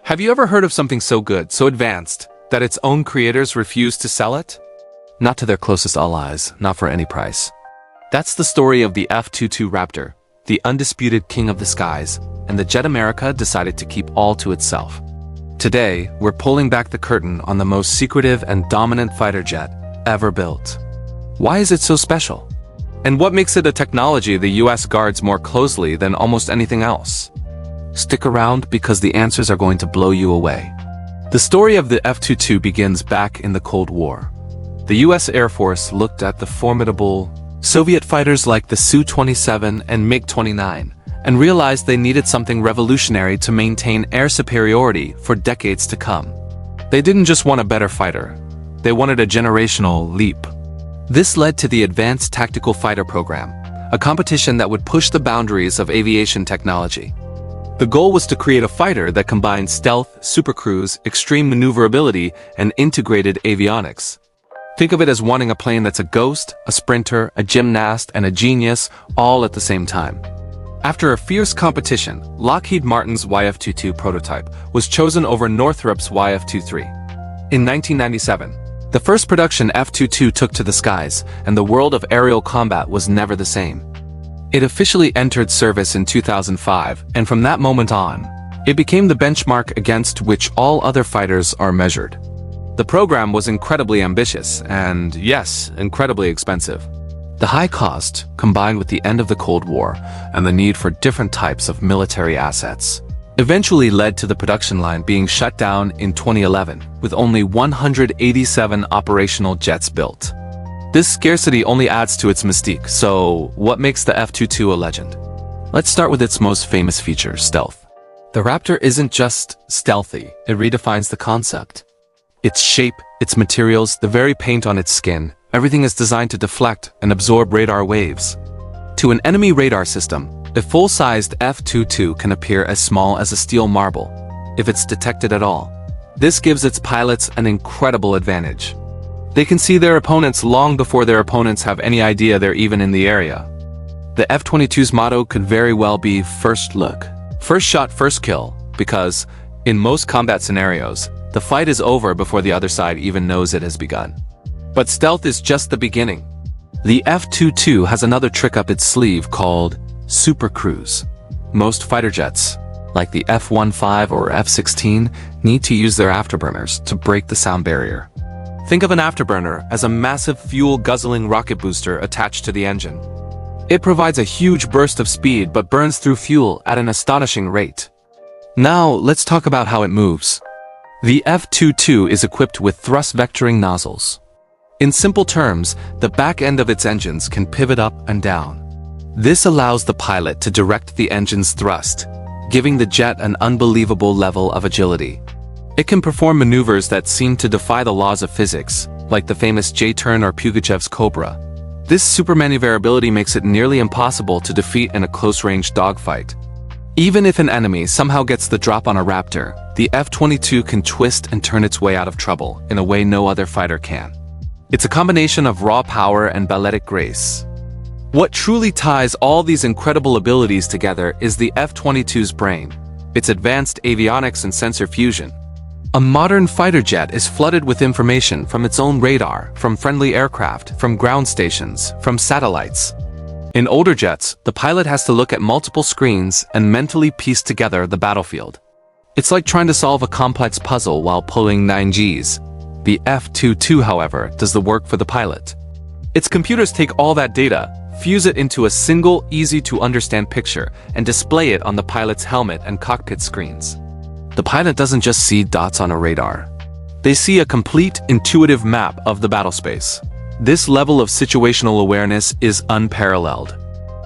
Have you ever heard of something so good, so advanced, that its own creators refuse to sell it? Not to their closest allies, not for any price. That's the story of the F-22 Raptor, the undisputed king of the skies, and the jet America decided to keep all to itself. Today, we're pulling back the curtain on the most secretive and dominant fighter jet ever built. Why is it so special? And what makes it a technology the US guards more closely than almost anything else? Stick around because the answers are going to blow you away. The story of the F-22 begins back in the Cold War. The US Air Force looked at the formidable Soviet fighters like the Su-27 and MiG-29 and realized they needed something revolutionary to maintain air superiority for decades to come. They didn't just want a better fighter, they wanted a generational leap. This led to the Advanced Tactical Fighter Program, a competition that would push the boundaries of aviation technology. The goal was to create a fighter that combined stealth, supercruise, extreme maneuverability, and integrated avionics. Think of it as wanting a plane that's a ghost, a sprinter, a gymnast, and a genius, all at the same time. After a fierce competition, Lockheed Martin's YF-22 prototype was chosen over Northrop's YF-23. In 1997, the first production F-22 took to the skies, and the world of aerial combat was never the same. It officially entered service in 2005, and from that moment on, it became the benchmark against which all other fighters are measured. The program was incredibly ambitious and, yes, incredibly expensive. The high cost, combined with the end of the Cold War and the need for different types of military assets, eventually led to the production line being shut down in 2011, with only 187 operational jets built. This scarcity only adds to its mystique, so what makes the F-22 a legend? Let's start with its most famous feature, stealth. The Raptor isn't just stealthy, it redefines the concept. Its shape, its materials, the very paint on its skin, everything is designed to deflect and absorb radar waves. To an enemy radar system, a full-sized F-22 can appear as small as a steel marble, if it's detected at all. This gives its pilots an incredible advantage. They can see their opponents long before their opponents have any idea they're even in the area. The F-22's motto could very well be first look. First shot, first kill, because, in most combat scenarios, the fight is over before the other side even knows it has begun. But stealth is just the beginning. The F-22 has another trick up its sleeve called supercruise. Most fighter jets, like the F-15 or F-16, need to use their afterburners to break the sound barrier. Think of an afterburner as a massive fuel-guzzling rocket booster attached to the engine. It provides a huge burst of speed but burns through fuel at an astonishing rate. Now, let's talk about how it moves. The F-22 is equipped with thrust vectoring nozzles. In simple terms, the back end of its engines can pivot up and down. This allows the pilot to direct the engine's thrust, giving the jet an unbelievable level of agility. It can perform maneuvers that seem to defy the laws of physics, like the famous J-turn or Pugachev's Cobra. This super maneuverability makes it nearly impossible to defeat in a close-range dogfight. Even if an enemy somehow gets the drop on a Raptor, the F-22 can twist and turn its way out of trouble in a way no other fighter can. It's a combination of raw power and balletic grace. What truly ties all these incredible abilities together is the F-22's brain, its advanced avionics and sensor fusion. A modern fighter jet is flooded with information from its own radar, from friendly aircraft, from ground stations, from satellites. In older jets, the pilot has to look at multiple screens and mentally piece together the battlefield. It's like trying to solve a complex puzzle while pulling 9Gs. The F-22, however, does the work for the pilot. Its computers take all that data, fuse it into a single, easy-to-understand picture, and display it on the pilot's helmet and cockpit screens. The pilot doesn't just see dots on a radar. They see a complete, intuitive map of the battlespace. This level of situational awareness is unparalleled.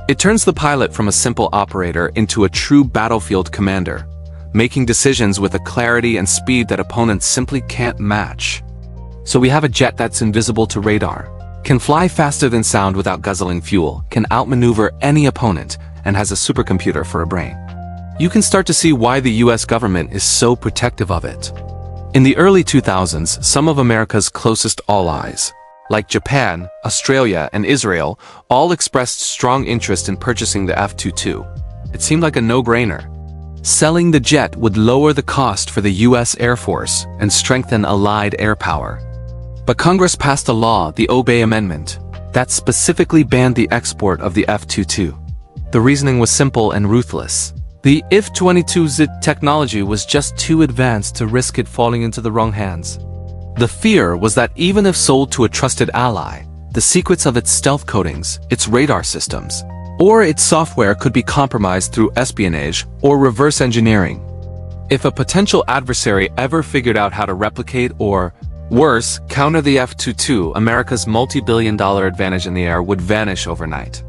It turns the pilot from a simple operator into a true battlefield commander, making decisions with a clarity and speed that opponents simply can't match. So we have a jet that's invisible to radar, can fly faster than sound without guzzling fuel, can outmaneuver any opponent, and has a supercomputer for a brain. You can start to see why the US government is so protective of it. In the early 2000s, some of America's closest allies, like Japan, Australia, and Israel, all expressed strong interest in purchasing the F-22. It seemed like a no-brainer. Selling the jet would lower the cost for the U.S. Air Force and strengthen Allied air power. But Congress passed a law, the Obey Amendment, that specifically banned the export of the F-22. The reasoning was simple and ruthless. The F-22's technology was just too advanced to risk it falling into the wrong hands. The fear was that even if sold to a trusted ally, the secrets of its stealth coatings, its radar systems, or its software could be compromised through espionage or reverse engineering. If a potential adversary ever figured out how to replicate or, worse, counter the F-22, America's multi-billion-dollar advantage in the air would vanish overnight.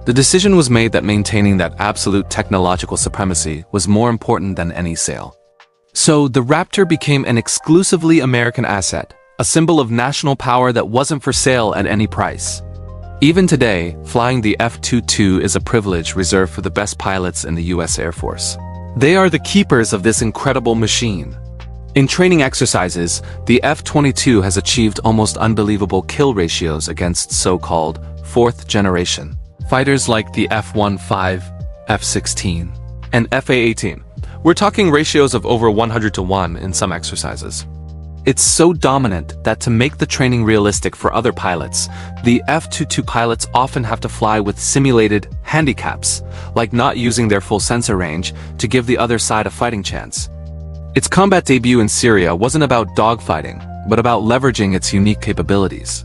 The decision was made that maintaining that absolute technological supremacy was more important than any sale. So the Raptor became an exclusively American asset, a symbol of national power that wasn't for sale at any price. Even today, flying the F-22 is a privilege reserved for the best pilots in the U.S. Air Force. They are the keepers of this incredible machine. In training exercises, the F-22 has achieved almost unbelievable kill ratios against so-called fourth-generation fighters like the F-15, F-16, and F-18. We're talking ratios of over 100-to-1 in some exercises. It's so dominant that to make the training realistic for other pilots, the F-22 pilots often have to fly with simulated handicaps, like not using their full sensor range to give the other side a fighting chance. Its combat debut in Syria wasn't about dogfighting, but about leveraging its unique capabilities.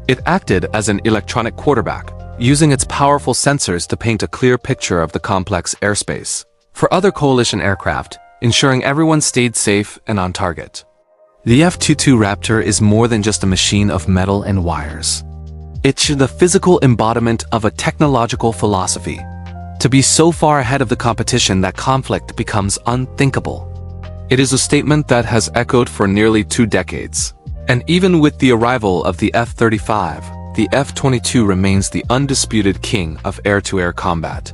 It acted as an electronic quarterback, using its powerful sensors to paint a clear picture of the complex airspace for other coalition aircraft, ensuring everyone stayed safe and on target. The F-22 Raptor is more than just a machine of metal and wires. It's the physical embodiment of a technological philosophy. To be so far ahead of the competition that conflict becomes unthinkable. It is a statement that has echoed for nearly 2 decades. And even with the arrival of the F-35, the F-22 remains the undisputed king of air-to-air combat.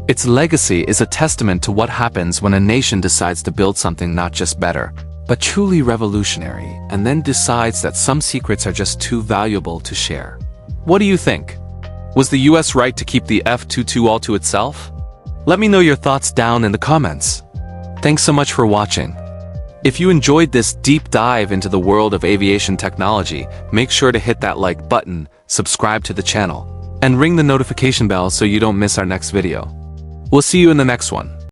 Its legacy is a testament to what happens when a nation decides to build something not just better, but truly revolutionary, and then decides that some secrets are just too valuable to share. What do you think? Was the US right to keep the F-22 all to itself? Let me know your thoughts down in the comments. Thanks so much for watching. If you enjoyed this deep dive into the world of aviation technology, make sure to hit that like button, subscribe to the channel, and ring the notification bell so you don't miss our next video. We'll see you in the next one.